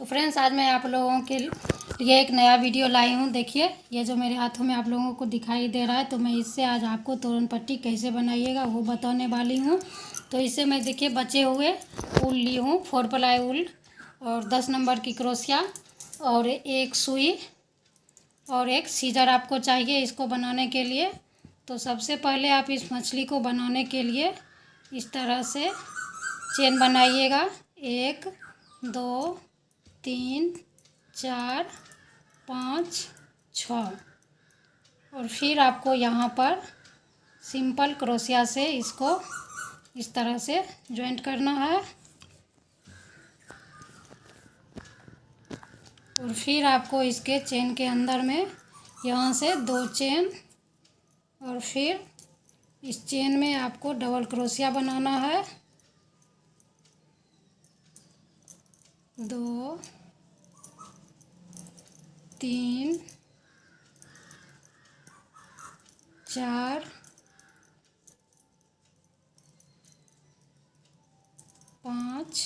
तो फ्रेंड्स, आज मैं आप लोगों के लिए एक नया वीडियो लाई हूँ। देखिए, ये जो मेरे हाथों में आप लोगों को दिखाई दे रहा है, तो मैं इससे आज आपको तोरण पट्टी कैसे बनाइएगा वो बताने वाली हूँ। तो इससे मैं देखिए बचे हुए ऊल ली हूँ, 4 प्लाई ऊल और 10 नंबर की क्रोशिया और एक सुई और एक सीजर आपको चाहिए इसको बनाने के लिए। तो सबसे पहले आप इस मछली को बनाने के लिए इस तरह से चेन बनाइएगा। 1 2 3 4 5 6 और फिर आपको यहाँ पर सिंपल क्रोशिया से इसको इस तरह से जॉइंट करना है और फिर आपको इसके चेन के अंदर में यहाँ से 2 चेन और फिर इस चेन में आपको डबल क्रोशिया बनाना है। 2 3 4 5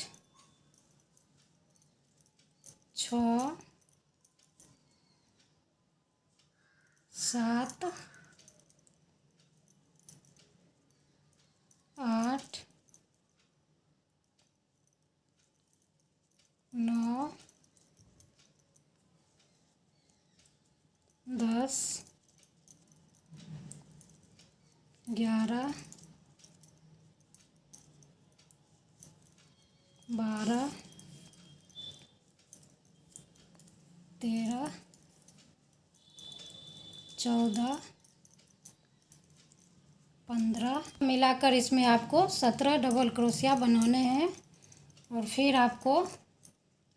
6 7 8 9 10 11 12 13 14 15 मिलाकर इसमें आपको 17 डबल क्रोशिया बनाने हैं। और फिर आपको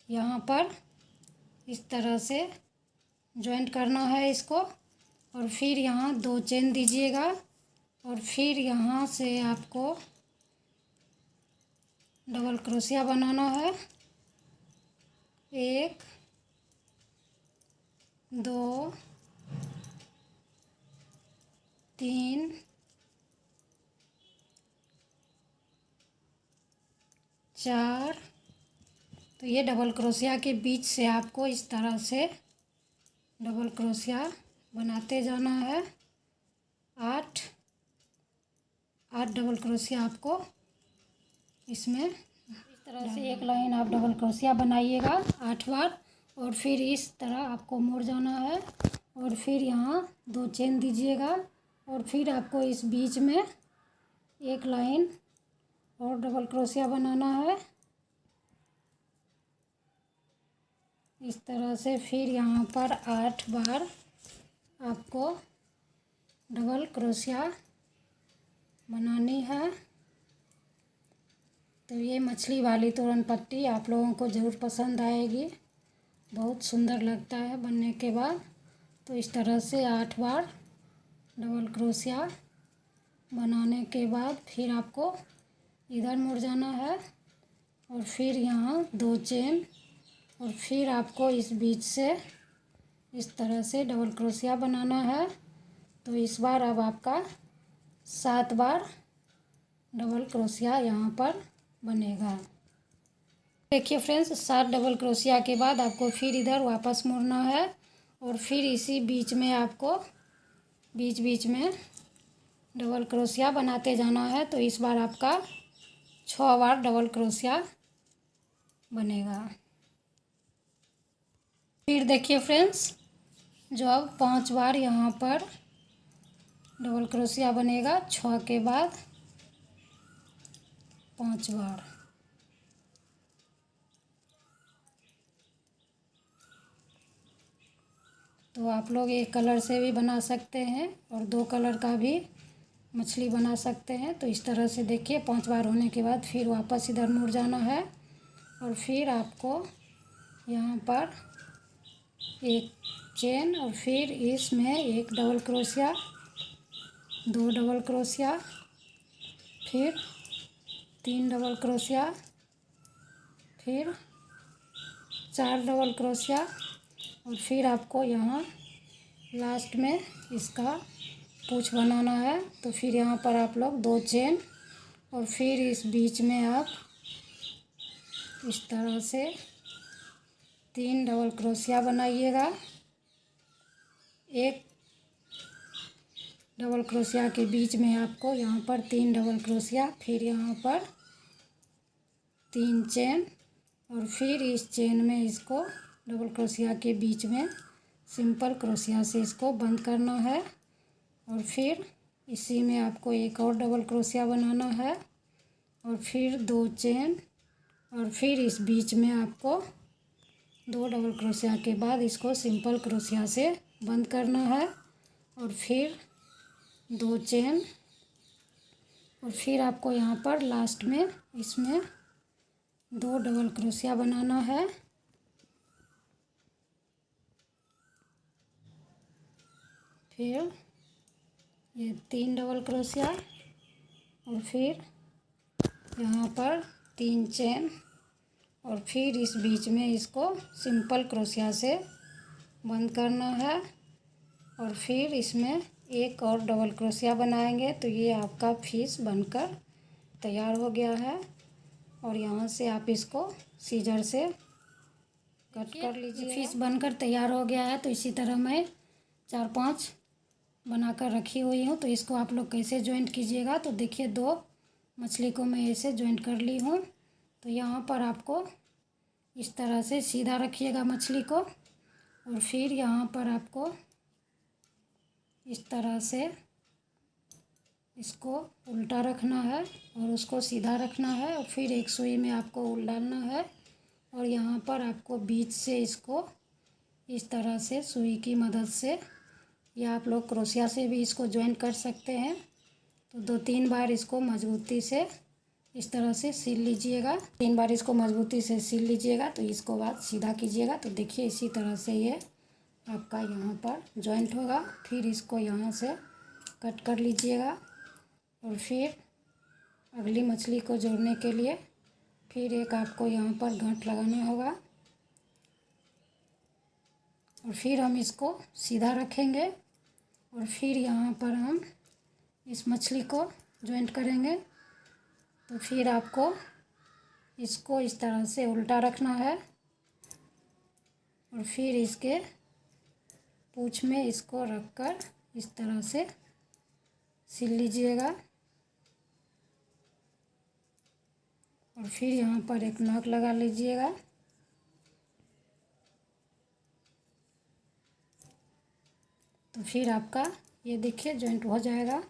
यहाँ पर इस तरह से जॉइंट करना है इसको और फिर यहाँ 2 चेन दीजिएगा और फिर यहाँ से आपको डबल क्रोशिया बनाना है। 1 2 3 4। तो ये डबल क्रोशिया के बीच से आपको इस तरह से डबल क्रोशिया बनाते जाना है। 8 डबल क्रोशिया आपको इसमें इस तरह से एक लाइन आप डबल क्रोशिया बनाइएगा 8 बार और फिर इस तरह आपको मुड़ जाना है और फिर यहाँ 2 चेन दीजिएगा और फिर आपको इस बीच में एक लाइन और डबल क्रोशिया बनाना है इस तरह से। फिर यहाँ पर 8 बार आपको डबल क्रोशिया बनानी है। तो ये मछली वाली तोरण पट्टी आप लोगों को ज़रूर पसंद आएगी, बहुत सुंदर लगता है बनने के बाद। तो इस तरह से 8 बार डबल क्रोशिया बनाने के बाद फिर आपको इधर मुड़ जाना है और फिर यहाँ 2 चेन और फिर आपको इस बीच से इस तरह से डबल क्रोशिया बनाना है। तो इस बार अब आपका 7 बार डबल क्रोशिया यहाँ पर बनेगा। देखिए फ्रेंड्स, 7 डबल क्रोशिया के बाद आपको फिर इधर वापस मुड़ना है और फिर इसी बीच में आपको बीच बीच में डबल क्रोशिया बनाते जाना है। तो इस बार आपका 6 बार डबल क्रोशिया बनेगा। फिर देखिए फ्रेंड्स, जो अब 5 बार यहाँ पर डबल क्रोशिया बनेगा 6 के बाद 5 बार। तो आप लोग एक कलर से भी बना सकते हैं और 2 कलर का भी मछली बना सकते हैं। तो इस तरह से देखिए 5 बार होने के बाद फिर वापस इधर मुड़ जाना है और फिर आपको यहाँ पर एक चेन और फिर इसमें एक डबल क्रोशिया, 2 डबल क्रोशिया, फिर 3 डबल क्रोशिया, फिर 4 डबल क्रोशिया और फिर आपको यहाँ लास्ट में इसका पूँछ बनाना है। तो फिर यहाँ पर आप लोग 2 चेन और फिर इस बीच में आप इस तरह से 3 डबल क्रोशिया बनाइएगा। एक डबल क्रोशिया के बीच में आपको यहाँ पर 3 डबल क्रोशिया, फिर यहाँ पर 3 चेन, और फिर इस चेन में इसको डबल क्रोशिया के बीच में सिंपल क्रोशिया से इसको बंद करना है। और फिर इसी में आपको एक और डबल क्रोशिया बनाना है, और फिर 2 चेन, और फिर इस बीच में आपको 2 डबल क्रोशिया के बाद इसको सिंपल क्रोशिया से बंद करना है, और फिर 2 चेन, और फिर आपको यहाँ पर लास्ट में इसमें 2 डबल क्रोशिया बनाना है। फिर ये 3 डबल क्रोशिया, और फिर यहाँ पर 3 चेन, और फिर इस बीच में इसको सिंपल क्रोशिया से बंद करना है, और फिर इसमें एक और डबल क्रोशिया बनाएंगे। तो ये आपका फिश बनकर तैयार हो गया है। और यहाँ से आप इसको सीजर से कट कर लीजिए। फिश बनकर तैयार हो गया है। तो इसी तरह मैं 4-5 बनाकर रखी हुई हूँ। तो इसको आप लोग कैसे जॉइंट कीजिएगा, तो देखिए 2 मछली को मैं ऐसे जॉइंट कर ली हूँ। तो यहाँ पर आपको इस तरह से सीधा रखिएगा मछली को, और फिर यहाँ पर आपको इस तरह से इसको उल्टा रखना है और उसको सीधा रखना है, और फिर एक सुई में आपको उल डालना है, और यहाँ पर आपको बीच से इसको इस तरह से सुई की मदद से, या आप लोग क्रोशिया से भी इसको ज्वाइन कर सकते हैं। तो 2-3 बार इसको मजबूती से इस तरह से सिल लीजिएगा। 3 बार इसको मजबूती से सिल लीजिएगा। तो इसको बाद सीधा कीजिएगा। तो देखिए इसी तरह से ये आपका यहाँ पर जॉइंट होगा। फिर इसको यहाँ से कट कर लीजिएगा, और फिर अगली मछली को जोड़ने के लिए फिर एक आपको यहाँ पर गांठ लगाना होगा, और फिर हम इसको सीधा रखेंगे, और फिर यहाँ पर हम इस मछली को जॉइंट करेंगे। तो फिर आपको इसको इस तरह से उल्टा रखना है, और फिर इसके पूँछ में इसको रखकर इस तरह से सिल लीजिएगा, और फिर यहाँ पर एक नॉक लगा लीजिएगा। तो फिर आपका ये देखिए जॉइंट हो जाएगा।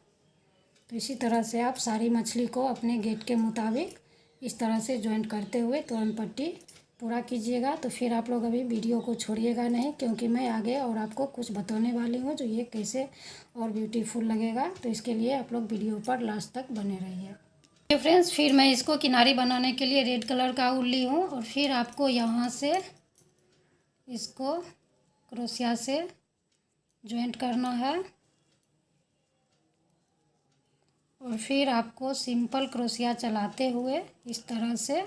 तो इसी तरह से आप सारी मछली को अपने गेट के मुताबिक इस तरह से जॉइंट करते हुए तोरण पट्टी पूरा कीजिएगा। तो फिर आप लोग अभी वीडियो को छोड़िएगा नहीं, क्योंकि मैं आगे और आपको कुछ बताने वाली हूँ जो ये कैसे और ब्यूटीफुल लगेगा। तो इसके लिए आप लोग वीडियो पर लास्ट तक बने रहिए। तो फ्रेंड्स, फिर मैं इसको किनारी बनाने के लिए रेड कलर का ऊल ली हूँ, और फिर आपको यहाँ से इसको क्रोशिया से जॉइंट करना है, और फिर आपको सिंपल क्रोशिया चलाते हुए इस तरह से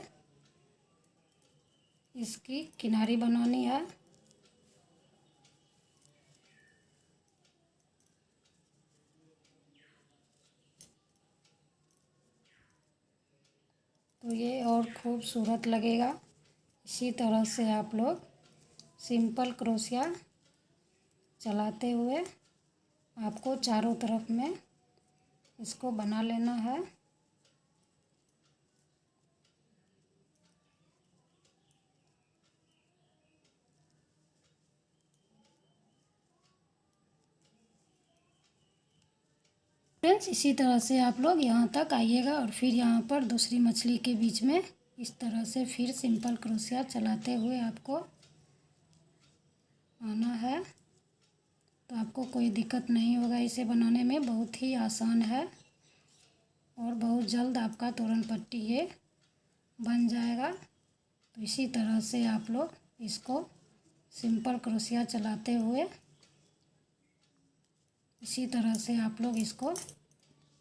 इसकी किनारी बनानी है। तो ये और खूबसूरत लगेगा। इसी तरह से आप लोग सिंपल क्रोशिया चलाते हुए आपको चारों तरफ में इसको बना लेना है। फ्रेंड्स, इसी तरह से आप लोग यहाँ तक आइएगा, और फिर यहाँ पर दूसरी मछली के बीच में इस तरह से फिर सिंपल क्रोशिया चलाते हुए आपको आना है। तो आपको कोई दिक्कत नहीं होगा इसे बनाने में, बहुत ही आसान है, और बहुत जल्द आपका तोरण पट्टी ये बन जाएगा। तो इसी तरह से आप लोग इसको सिंपल क्रोशिया चलाते हुए इसी तरह से आप लोग इसको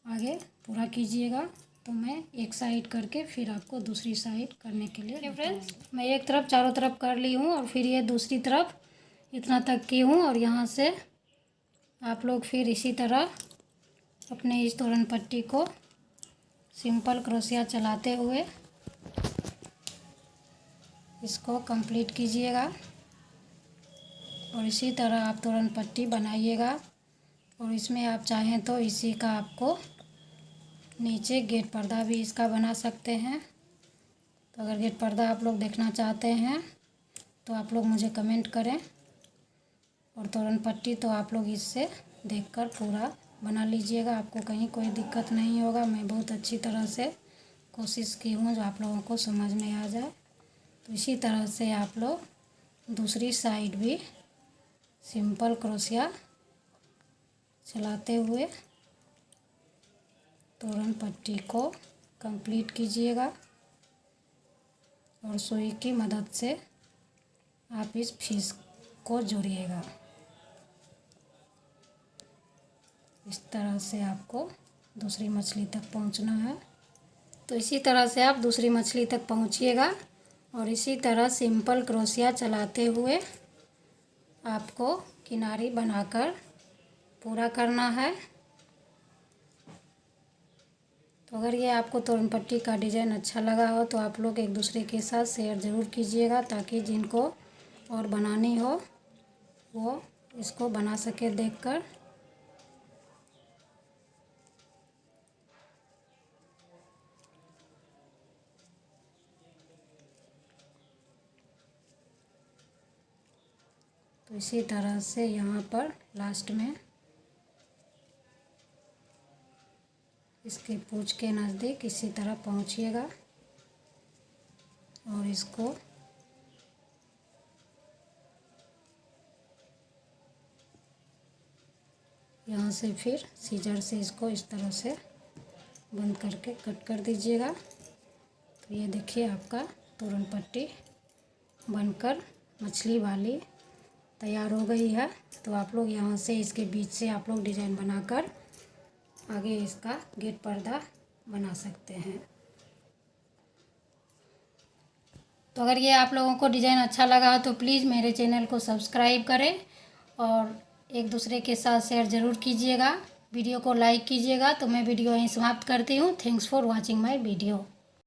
आगे पूरा कीजिएगा। तो मैं एक साइड करके फिर आपको दूसरी साइड करने के लिए फ्रेंड्स, मैं एक तरफ चारों तरफ कर ली हूँ, और फिर ये दूसरी तरफ इतना तक की हूँ, और यहाँ से आप लोग फिर इसी तरह अपने इस तोरण पट्टी को सिंपल क्रोशिया चलाते हुए इसको कंप्लीट कीजिएगा और इसी तरह आप तोरण पट्टी बनाइएगा। और इसमें आप चाहें तो इसी का आपको नीचे गेट पर्दा भी इसका बना सकते हैं। तो अगर गेट पर्दा आप लोग देखना चाहते हैं तो आप लोग मुझे कमेंट करें। और तोरण पट्टी तो आप लोग इससे देखकर पूरा बना लीजिएगा, आपको कहीं कोई दिक्कत नहीं होगा। मैं बहुत अच्छी तरह से कोशिश की हूँ जो आप लोगों को समझ में आ जाए। तो इसी तरह से आप लोग दूसरी साइड भी सिंपल क्रोशिया चलाते हुए तोरण पट्टी को कंप्लीट कीजिएगा। और सुई की मदद से आप इस फीस को जोड़िएगा। इस तरह से आपको दूसरी मछली तक पहुंचना है। तो इसी तरह से आप दूसरी मछली तक पहुंचिएगा और इसी तरह सिंपल क्रोशिया चलाते हुए आपको किनारी बनाकर पूरा करना है। तो अगर ये आपको तोरण पट्टी का डिज़ाइन अच्छा लगा हो तो आप लोग एक दूसरे के साथ शेयर ज़रूर कीजिएगा, ताकि जिनको और बनानी हो वो इसको बना सके देखकर। तो इसी तरह से यहाँ पर लास्ट में इसके पूँछ के नज़दीक इसी तरह पहुँचिएगा और इसको यहाँ से फिर सीजर से इसको इस तरह से बंद करके कट कर दीजिएगा। तो ये देखिए आपका तोरण पट्टी बनकर मछली वाली तैयार हो गई है। तो आप लोग यहाँ से इसके बीच से आप लोग डिज़ाइन बनाकर आगे इसका गेट पर्दा बना सकते हैं। तो अगर ये आप लोगों को डिज़ाइन अच्छा लगा तो प्लीज़ मेरे चैनल को सब्सक्राइब करें और एक दूसरे के साथ शेयर ज़रूर कीजिएगा। वीडियो को लाइक कीजिएगा। तो मैं वीडियो यहीं समाप्त करती हूँ। Thanks for watching my video.